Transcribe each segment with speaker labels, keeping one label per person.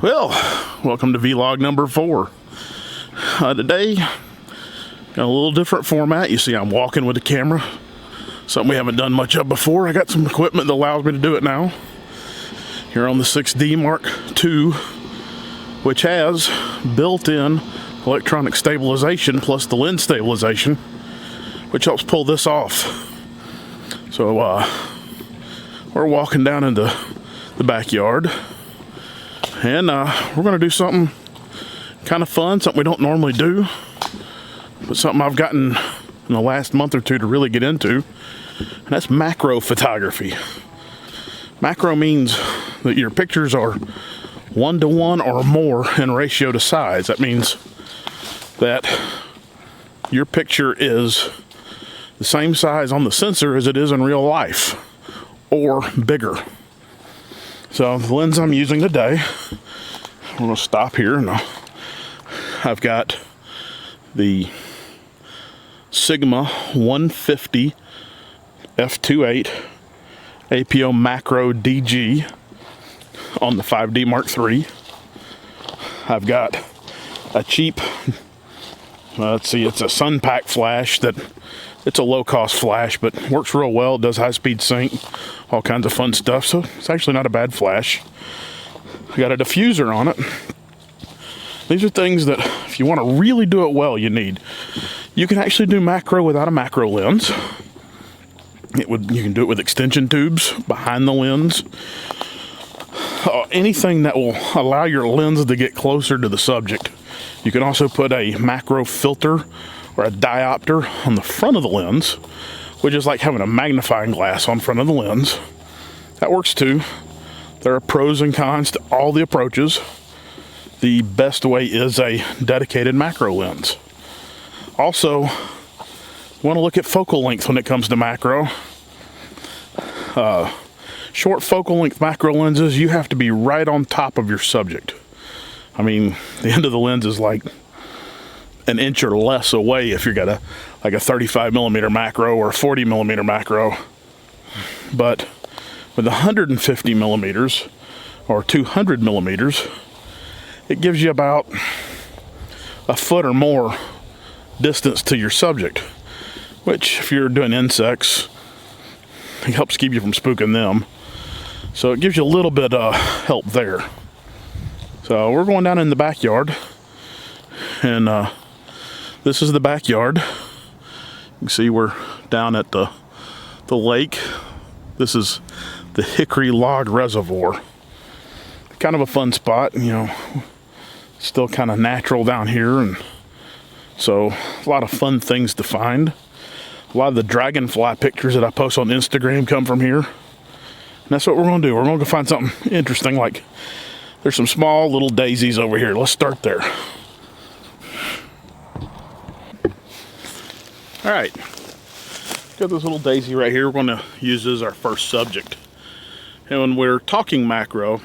Speaker 1: Well, welcome to vlog number 4. Today, got a little different format. You see I'm walking with the camera. Something we haven't done much of before. I got some equipment that allows me to do it now. Here on the 6D Mark II, which has built-in electronic stabilization plus the lens stabilization, which helps pull this off. So, we're walking down into the backyard. And we're going to do something kind of fun, something we don't normally do, but something I've gotten in the last month or two to really get into, and that's macro photography. Macro means that your pictures are 1:1 or more in ratio to size. That means that your picture is the same size on the sensor as it is in real life, or bigger. So the lens I'm using today, I'm going to stop here, and I've got the Sigma 150 f2.8 APO Macro DG on the 5D Mark III. I've got a cheap, let's see, it's a Sunpack flash that it's a low-cost flash, but works real well. It does high-speed sync, all kinds of fun stuff, so it's actually not a bad flash. I got a diffuser on it. These are things that, if you want to really do it well, you need. You can actually do macro without a macro lens. You can do it with extension tubes behind the lens. Anything that will allow your lens to get closer to the subject. You can also put a macro filter or a diopter on the front of the lens, which is like having a magnifying glass on front of the lens. That works too. There are pros and cons to all the approaches. The best way is a dedicated macro lens. Also, you want to look at focal length when it comes to macro. Short focal length macro lenses, you have to be right on top of your subject. I mean, the end of the lens is like an inch or less away if you've got a 35mm macro or a 40mm macro. But with 150mm or 200mm, it gives you about a foot or more distance to your subject, which if you're doing insects, it helps keep you from spooking them. So it gives you a little bit of help there. So we're going down in the backyard, and this is the backyard. You can see we're down at the lake. This is the Hickory Log Reservoir. Kind of a fun spot, you know, still kind of natural down here, and so a lot of fun things to find. A lot of the dragonfly pictures that I post on Instagram come from here. And that's what we're going to do. We're going to go find something interesting, like there's some small little daisies over here. Let's start there. All right, got this little daisy right here. We're going to use this as our first subject. And when we're talking macro,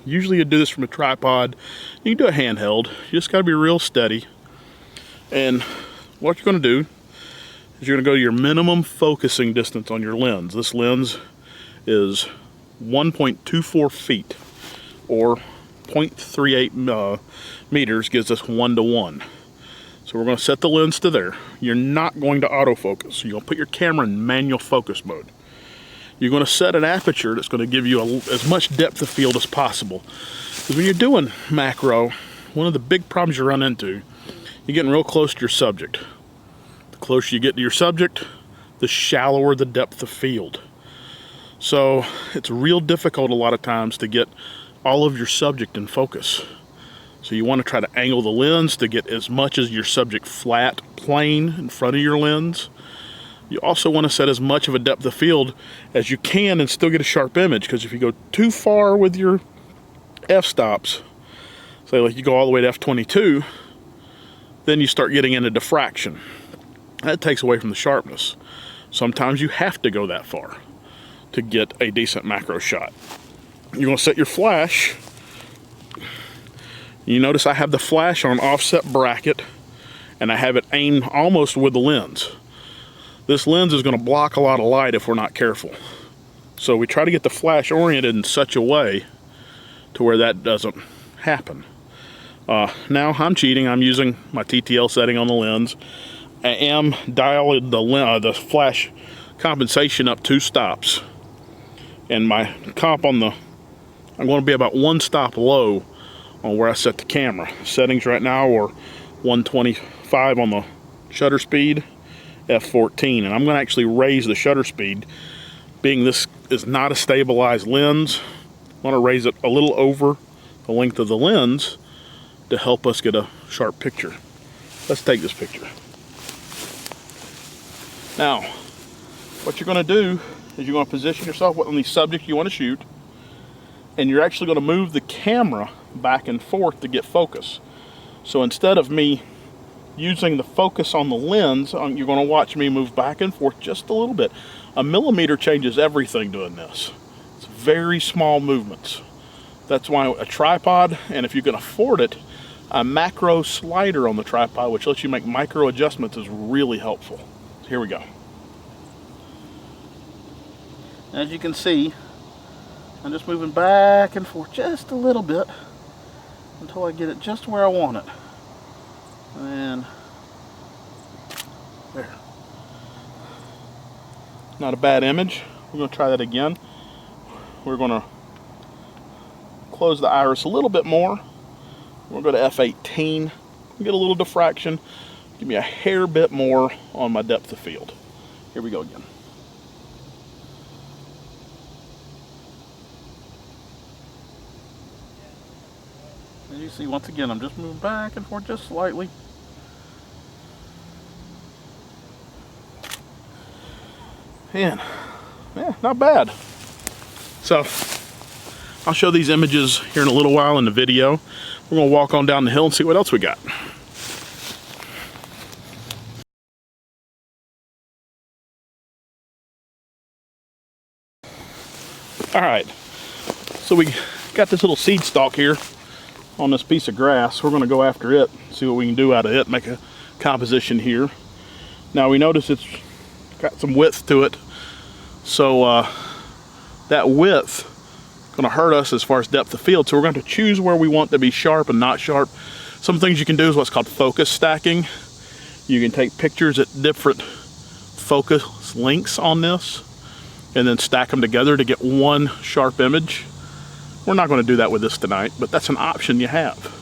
Speaker 1: usually you do this from a tripod. You can do a handheld. You just got to be real steady. And what you're going to do is you're going to go to your minimum focusing distance on your lens. This lens is 1.24 feet, or 0.38 meters, gives us 1:1. So we're going to set the lens to there. You're not going to autofocus. You're going to put your camera in manual focus mode. You're going to set an aperture that's going to give you as much depth of field as possible. Because when you're doing macro, one of the big problems you run into, you're getting real close to your subject. The closer you get to your subject, the shallower the depth of field. So it's real difficult a lot of times to get all of your subject in focus. So you want to try to angle the lens to get as much as your subject flat, plane in front of your lens. You also want to set as much of a depth of field as you can and still get a sharp image, because if you go too far with your f-stops, say like you go all the way to f22, then you start getting into diffraction. That takes away from the sharpness. Sometimes you have to go that far to get a decent macro shot. You're going to set your flash. You notice I have the flash on offset bracket, and I have it aimed almost with the lens. This lens is going to block a lot of light if we're not careful. So we try to get the flash oriented in such a way to where that doesn't happen. Now I'm cheating. I'm using my TTL setting on the lens. I am dialing the flash compensation up 2 stops. And my comp on the, I'm going to be about 1 stop low on where I set the camera. Settings right now are 125 on the shutter speed, f14. And I'm going to actually raise the shutter speed. Being this is not a stabilized lens, I want to raise it a little over the length of the lens to help us get a sharp picture. Let's take this picture. Now, what you're going to do is you're going to position yourself on the subject you want to shoot, and you're actually going to move the camera back and forth to get focus. So instead of me using the focus on the lens, you're going to watch me move back and forth just a little bit. A millimeter changes everything doing this. It's very small movements. That's why a tripod, and if you can afford it, a macro slider on the tripod, which lets you make micro adjustments, is really helpful. So here we go. As you can see, I'm just moving back and forth just a little bit until I get it just where I want it. And there. Not a bad image. We're going to try that again. We're going to close the iris a little bit more. We'll go to f18, get a little diffraction, give me a hair bit more on my depth of field. Here we go again. As you see, once again, I'm just moving back and forth just slightly. And, yeah, not bad. So, I'll show these images here in a little while in the video. We're going to walk on down the hill and see what else we got. All right, so we got this little seed stalk here on this piece of grass. We're going to go after it, see what we can do out of it, make a composition here. Now we notice it's got some width to it, so that width going to hurt us as far as depth of field, so we're going to choose where we want to be sharp and not sharp. Some things you can do is what's called focus stacking. You can take pictures at different focus lengths on this and then stack them together to get one sharp image. We're not going to do that with this tonight, but that's an option you have.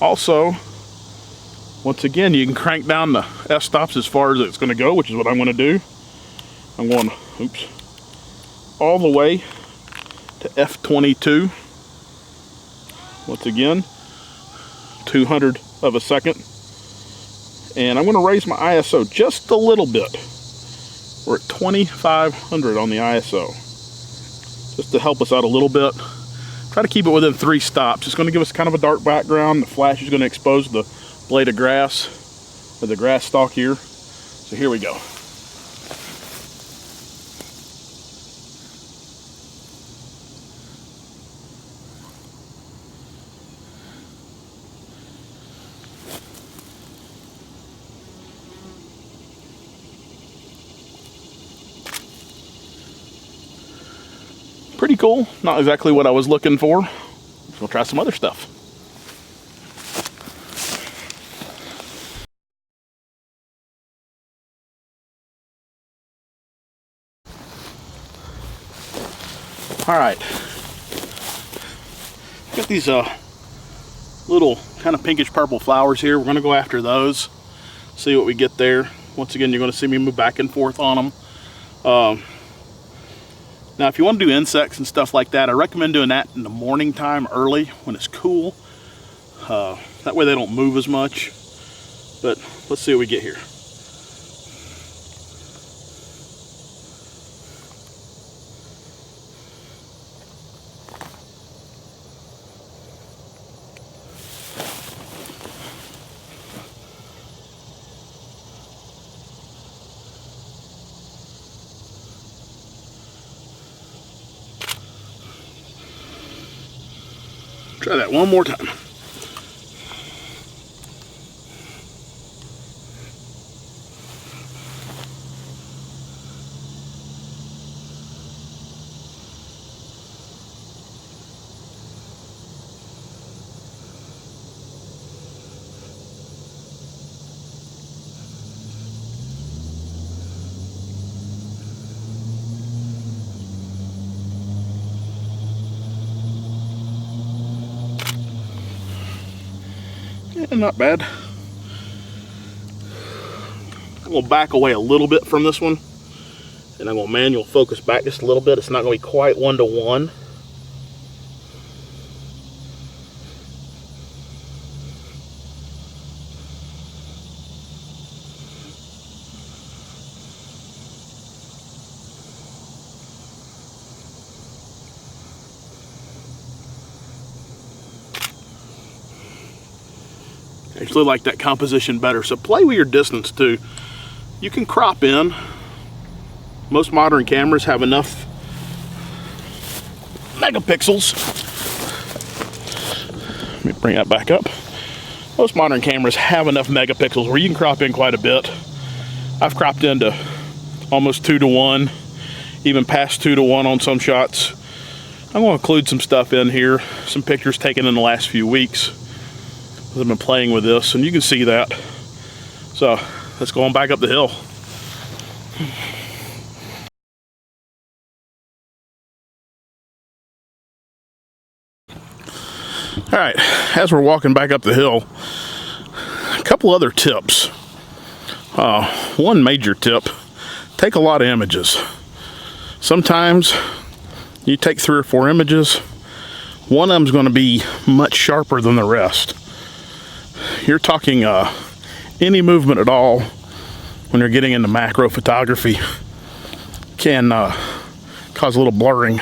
Speaker 1: Also, once again, you can crank down the f-stops as far as it's going to go, which is what I'm going to do. I'm going, all the way to f22. Once again, 200 of a second. And I'm going to raise my ISO just a little bit. We're at 2500 on the ISO. Just to help us out a little bit. Try to keep it within 3 stops. It's going to give us kind of a dark background. The flash is going to expose the blade of grass, or the grass stalk here. So here we go. Pretty cool. Not exactly what I was looking for. We'll try some other stuff. All right. Got these little kind of pinkish purple flowers here. We're going to go after those. See what we get there. Once again, you're going to see me move back and forth on them. Now, if you want to do insects and stuff like that, I recommend doing that in the morning time early when it's cool. That way they don't move as much. But let's see what we get here. Try that one more time. Yeah, not bad. I'm gonna back away a little bit from this one, and I'm gonna manual focus back just a little bit. It's not gonna be quite 1-to-1. I actually like that composition better. So play with your distance too. You can crop in. Most modern cameras have enough megapixels. Let me bring that back up. Most modern cameras have enough megapixels where you can crop in quite a bit. I've cropped into almost 2-to-1, even past 2-to-1 on some shots. I'm going to include some stuff in here, some pictures taken in the last few weeks. I've been playing with this, and you can see that. So let's go on back up the hill. All right, as we're walking back up the hill, a couple other tips. One major tip, take a lot of images. Sometimes you take 3 or 4 images, one of them's going to be much sharper than the rest. You're talking any movement at all when you're getting into macro photography can cause a little blurring.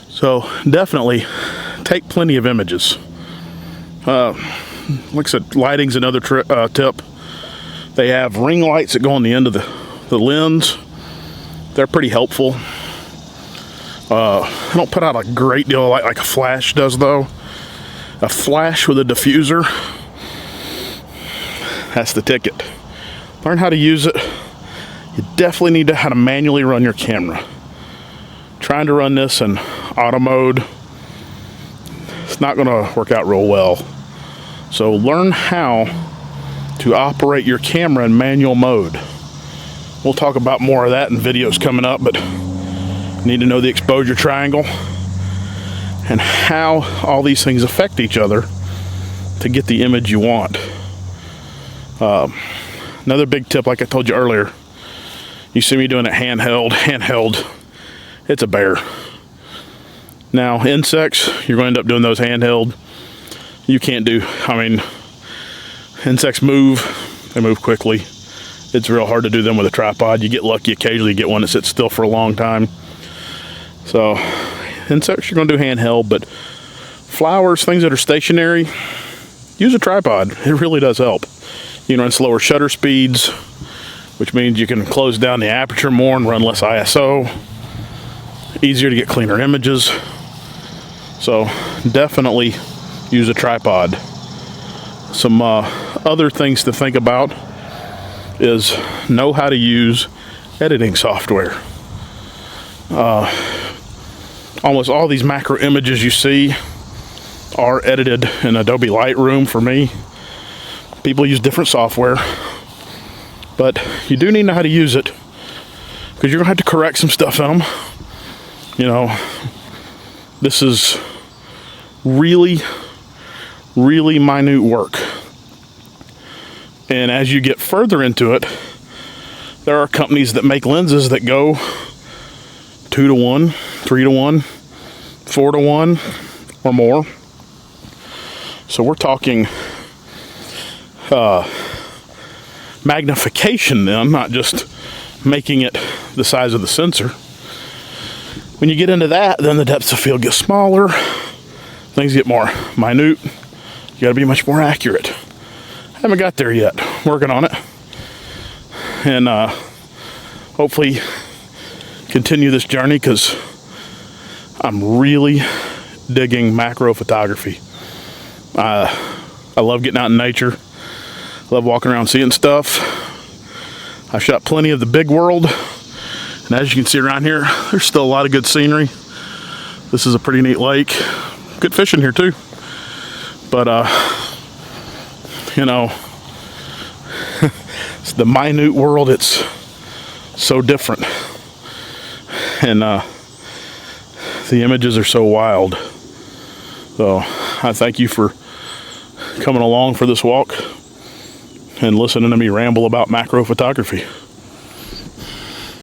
Speaker 1: So definitely take plenty of images. Like I said, lighting's another tip. They have ring lights that go on the end of the lens. They're pretty helpful. I don't put out a great deal of light like a flash does though. A flash with a diffuser, that's the ticket. Learn how to use it. You definitely need to know how to manually run your camera. Trying to run this in auto mode, it's not going to work out real well. So learn how to operate your camera in manual mode. We'll talk about more of that in videos coming up, but you need to know the exposure triangle and how all these things affect each other to get the image you want. Another big tip, like I told you earlier, you see me doing it handheld, it's a bear. Now, insects, you're going to end up doing those handheld. You can't do, insects move, they move quickly. It's real hard to do them with a tripod. You get lucky occasionally, you get one that sits still for a long time. So, insects you're going to do handheld, but flowers, things that are stationary, use a tripod. It really does help. You can run slower shutter speeds, which means you can close down the aperture more and run less ISO. Easier to get cleaner images. So definitely use a tripod. Some other things to think about is know how to use editing software. Almost all these macro images you see are edited in Adobe Lightroom for me. People use different software, but you do need to know how to use it because you're gonna have to correct some stuff in them. You know, this is really minute work. And as you get further into it, there are companies that make lenses that go 2-to-1, 3-to-1, 4-to-1 or more. So we're talking magnification then, not just making it the size of the sensor. When you get into that, then the depth of field gets smaller, things get more minute, you gotta be much more accurate. Haven't got there yet, working on it. And hopefully continue this journey because I'm really digging macro photography. I love getting out in nature. I love walking around seeing stuff. I've shot plenty of the big world. And as you can see around here, there's still a lot of good scenery. This is a pretty neat lake. Good fishing here too. But, you know, it's the minute world. It's so different. And the images are so wild. So I thank you for coming along for this walk and listening to me ramble about macro photography.